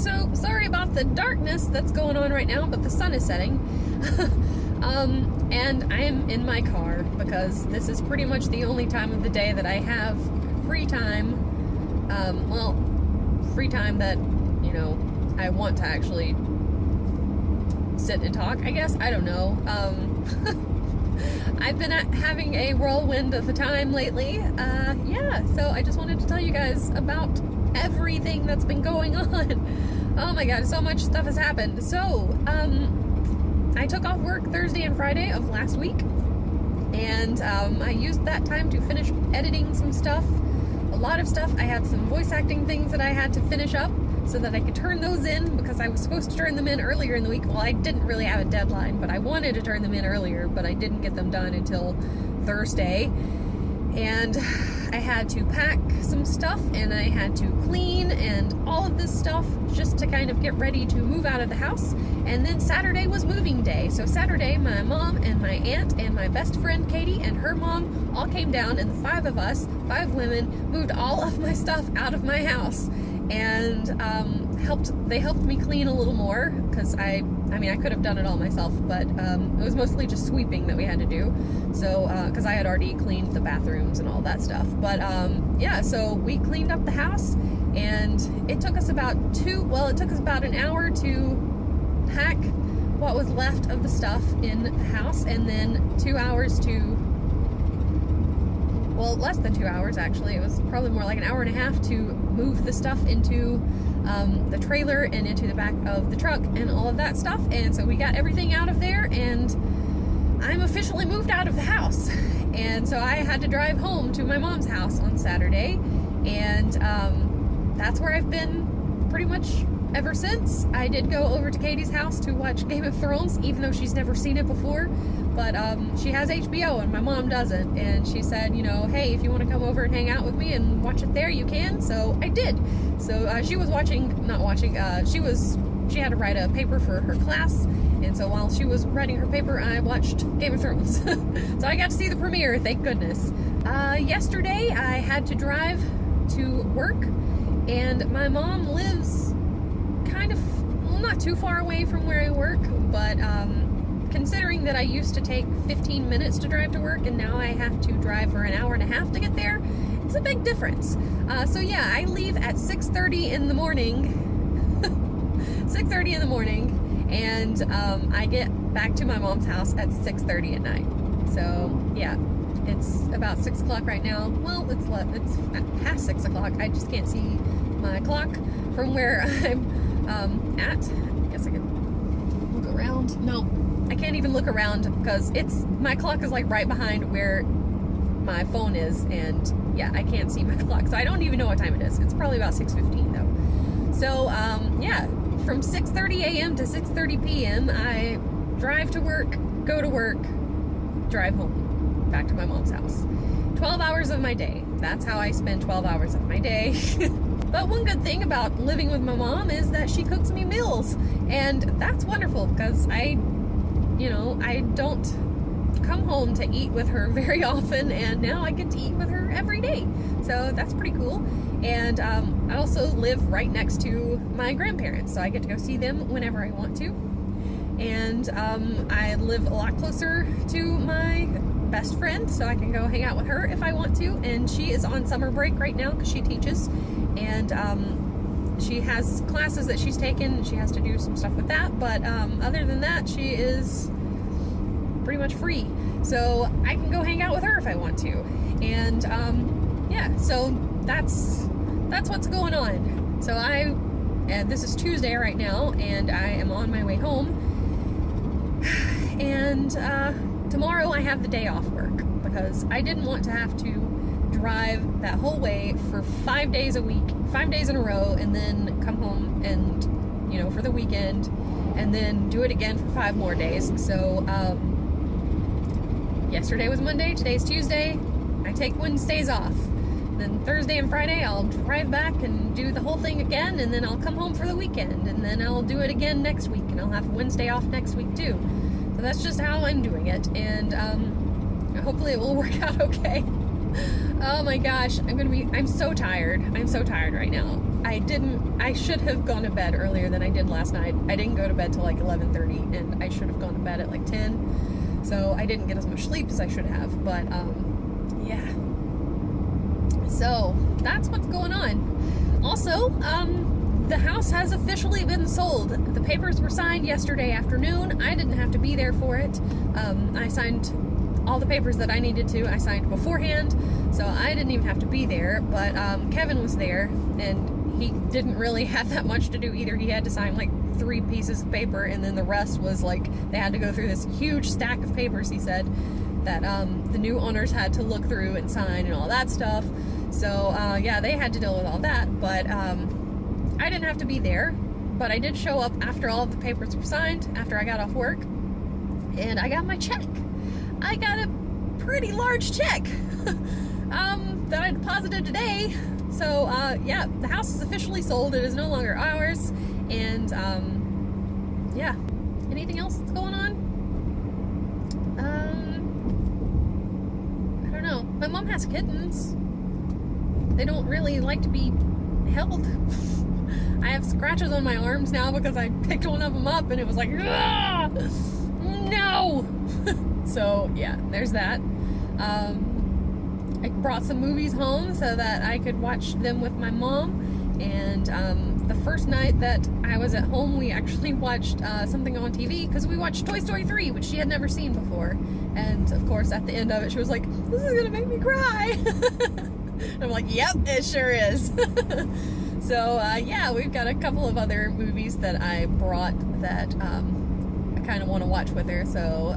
So sorry about the darkness that's going on right now, but the sun is setting. And I am in my car because this is pretty much the only time of the day that I have free time. Well, free time that, you know, I want to actually sit and talk, I guess. I don't know. I've been having a whirlwind of a time lately. Yeah, so I just wanted to tell you guys about everything that's been going on. Oh my god, so much stuff has happened. So, I took off work Thursday and Friday of last week, and I used that time to finish editing some stuff. A lot of stuff. I had some voice acting things that I had to finish up so that I could turn those in, because I was supposed to turn them in earlier in the week. Well, I didn't really have a deadline, but I wanted to turn them in earlier, but I didn't get them done until Thursday. And I had to pack some stuff, and I had to clean and all of this stuff just to kind of get ready to move out of the house. And then Saturday was moving day. So Saturday, my mom and my aunt and my best friend Katie and her mom all came down, and the five of us, 5 women, moved all of my stuff out of my house. And they helped me clean a little more, because I mean, I could have done it all myself, but it was mostly just sweeping that we had to do. So, because I had already cleaned the bathrooms and all that stuff. But yeah, so we cleaned up the house, and it took us about an hour to pack what was left of the stuff in the house, and then 2 hours to, well, less than 2 hours actually. It was probably more like an hour and a half to move the stuff into the trailer and into the back of the truck and all of that stuff. And so we got everything out of there, and I'm officially moved out of the house. And so I had to drive home to my mom's house on Saturday, and that's where I've been pretty much ever since. I did go over to Katie's house to watch Game of Thrones, even though she's never seen it before. But she has HBO and my mom doesn't, and she said, you know, hey, if you want to come over and hang out with me and watch it there, you can. So I did. So she was she had to write a paper for her class, and so while she was writing her paper, I watched Game of Thrones. So I got to see the premiere, thank goodness. Yesterday I had to drive to work, and my mom lives kind of, well, not too far away from where I work, but considering that I used to take 15 minutes to drive to work, and now I have to drive for an hour and a half to get there, it's a big difference. So yeah, I leave at 6:30 in the morning, 6:30 in the morning, and I get back to my mom's house at 6:30 at night. So yeah, it's about 6 o'clock right now. Well, it's past 6 o'clock. I just can't see my clock from where I'm at. I guess I could look around. No, I can't even look around, because my clock is like right behind where my phone is, and yeah, I can't see my clock, so I don't even know what time it is. It's probably about 6:15 though. So yeah, from 6:30 a.m. to 6:30 p.m. I drive to work, go to work, drive home, back to my mom's house. 12 hours of my day. That's how I spend 12 hours of my day. But one good thing about living with my mom is that she cooks me meals, and that's wonderful, because I don't come home to eat with her very often, and now I get to eat with her every day. So that's pretty cool. And I also live right next to my grandparents, so I get to go see them whenever I want to. And I live a lot closer to my best friend, so I can go hang out with her if I want to. And she is on summer break right now because she teaches, and she has classes that she's taken, and she has to do some stuff with that. But other than that, she is pretty much free, so I can go hang out with her if I want to. And yeah, so that's what's going on. So this is Tuesday right now, and I am on my way home. And tomorrow I have the day off work, because I didn't want to have to drive that whole way for 5 days a week, 5 days in a row, and then come home and, you know, for the weekend, and then do it again for 5 more days. So yesterday was Monday, today's Tuesday. I take Wednesdays off. Then Thursday and Friday I'll drive back and do the whole thing again, and then I'll come home for the weekend, and then I'll do it again next week, and I'll have Wednesday off next week too. So that's just how I'm doing it, and hopefully it will work out okay. Oh my gosh, I'm so tired. I'm so tired right now. I should have gone to bed earlier than I did last night. I didn't go to bed till like 11:30, and I should have gone to bed at like 10. So I didn't get as much sleep as I should have, but yeah. So that's what's going on. Also, the house has officially been sold. The papers were signed yesterday afternoon. I didn't have to be there for it. I signed all the papers that I needed to. I signed beforehand, so I didn't even have to be there, but Kevin was there, and he didn't really have that much to do either. He had to sign like 3 pieces of paper, and then the rest was like, they had to go through this huge stack of papers, he said, that the new owners had to look through and sign and all that stuff. So yeah, they had to deal with all that, but I didn't have to be there. But I did show up after all of the papers were signed, after I got off work, and I got my check. I got a pretty large check that I deposited today. So yeah, the house is officially sold. It is no longer ours. And yeah, anything else that's going on? I don't know. My mom has kittens. They don't really like to be held. I have scratches on my arms now because I picked one of them up and it was like, ah, no. So yeah, there's that. I brought some movies home so that I could watch them with my mom. And the first night that I was at home, we actually watched something on TV, because we watched Toy Story 3, which she had never seen before. And of course, at the end of it, she was like, "This is gonna make me cry." And I'm like, "Yep, it sure is." So yeah, we've got a couple of other movies that I brought that I kind of want to watch with her. So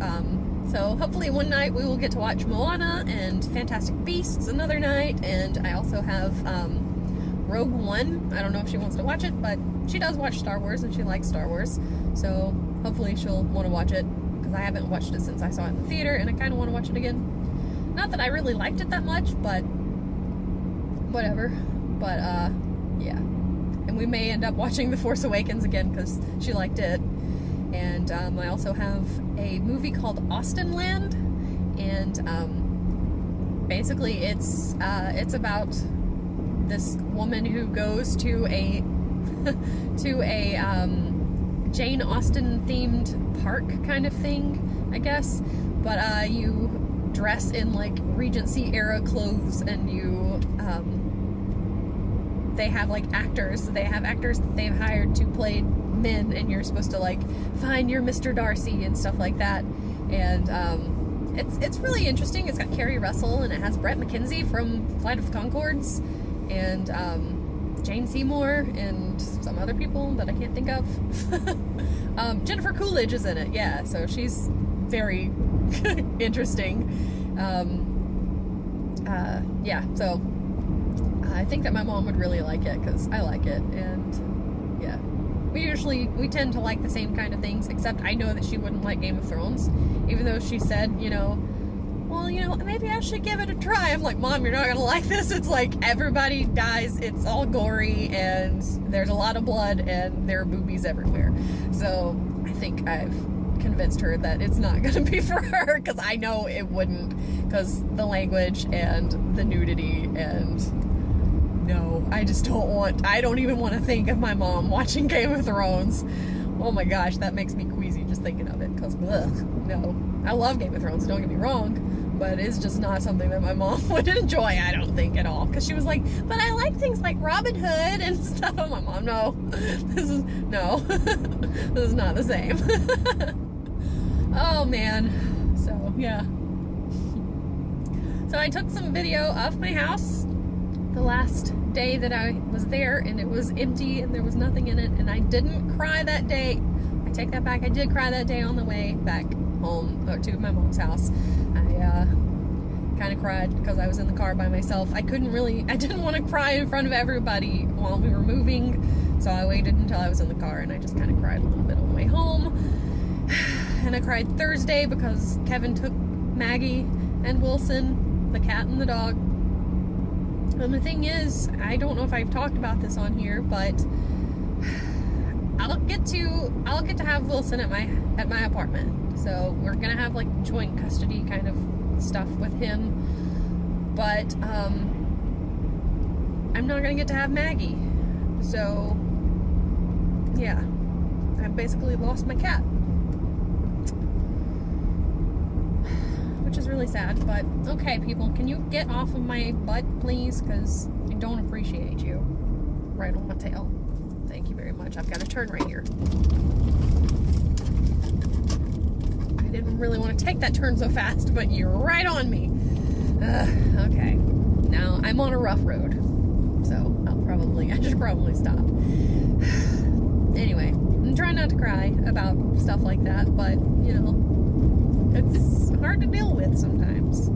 so hopefully one night we will get to watch Moana and Fantastic Beasts another night. And I also have Rogue One. I don't know if she wants to watch it, but she does watch Star Wars and she likes Star Wars. So hopefully she'll want to watch it, because I haven't watched it since I saw it in the theater, and I kind of want to watch it again. Not that I really liked it that much, but whatever. But yeah. And we may end up watching The Force Awakens again because she liked it. And I also have a movie called Austin Land, and basically it's about this woman who goes to a Jane Austen themed park kind of thing, I guess. But you dress in like Regency era clothes, and you they have like actors. They have actors that they've hired to play men, and you're supposed to like find your Mr. Darcy and stuff like that. And it's really interesting. It's got Kerry Russell, and it has Brett McKenzie from Flight of the Conchords, and Jane Seymour, and some other people that I can't think of. Jennifer Coolidge is in it, yeah, so she's very interesting. Yeah, so I think that my mom would really like it, because I like it. And yeah, we tend to like the same kind of things, except I know that she wouldn't like Game of Thrones, even though she said, you know, well, you know, maybe I should give it a try. I'm like, Mom, you're not gonna like this. It's like everybody dies, it's all gory, and there's a lot of blood, and there are boobies everywhere. So I think I've convinced her that it's not gonna be for her, because I know it wouldn't, because the language and the nudity, and no, I just I don't even want to think of my mom watching Game of Thrones. Oh my gosh, that makes me queasy just thinking of it, because no. I love Game of Thrones, don't get me wrong, but it's just not something that my mom would enjoy, I don't think, at all. Because she was like, but I like things like Robin Hood and stuff. I'm like, Mom, no. This is not the same. Oh man. So yeah. So I took some video of my house the last day that I was there, and it was empty and there was nothing in it, and I didn't cry that day. I take that back. I did cry that day on the way back home, or to my mom's house. I kind of cried because I was in the car by myself. I didn't want to cry in front of everybody while we were moving, so I waited until I was in the car, and I just kind of cried a little bit on the way home. And I cried Thursday because Kevin took Maggie and Wilson, the cat and the dog. And the thing is, I don't know if I've talked about this on here, but I'll get to have Wilson at my apartment. So we're gonna have like joint custody kind of stuff with him but I'm not gonna get to have Maggie. So yeah, I've basically lost my cat, which is really sad. But okay, people, can you get off of my butt, please? Because I don't appreciate you. Right on my tail. Thank you very much. I've got to turn right here. I didn't really want to take that turn so fast, but you're right on me. Okay. Now I'm on a rough road, so I should probably stop. Anyway, I'm trying not to cry about stuff like that, but you know, it's hard to deal with sometimes.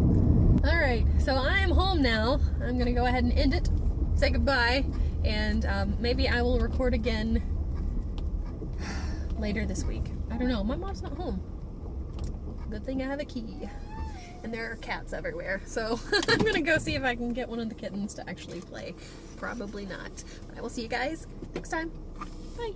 Alright, so I am home now. I'm gonna go ahead and end it, say goodbye, and maybe I will record again later this week. I don't know, my mom's not home. Good thing I have a key. And there are cats everywhere, so I'm gonna go see if I can get one of the kittens to actually play. Probably not. But I will see you guys next time. Bye.